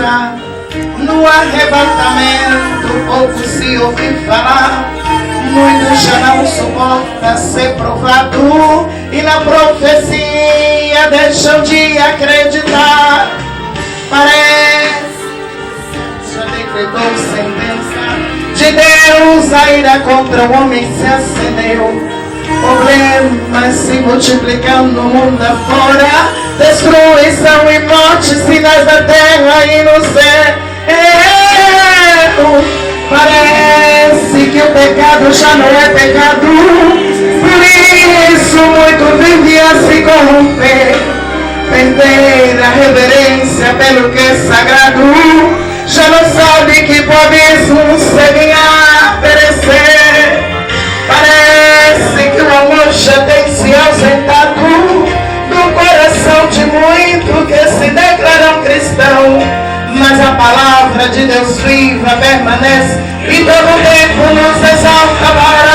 altura, no arrebatamento, pouco se ouve falar. Muitos já não suportam ser provado e na profecia deixam de acreditar. Parece já decretou sentença de Deus, a ira contra o homem se acendeu. Problemas se multiplicando no mundo afora, destruição e morte, sinais da terra e no céu. Parece que o pecado já não é pecado, por isso muito vive a se corromper, perder a reverência pelo que é sagrado, já não sabe que pro abismo seguem a perecer. Parece que o amor já tem se ausentado do coração de muito que se declaram cristão. Mas a palavra de Deus viva permanece e todo tempo nos exalta para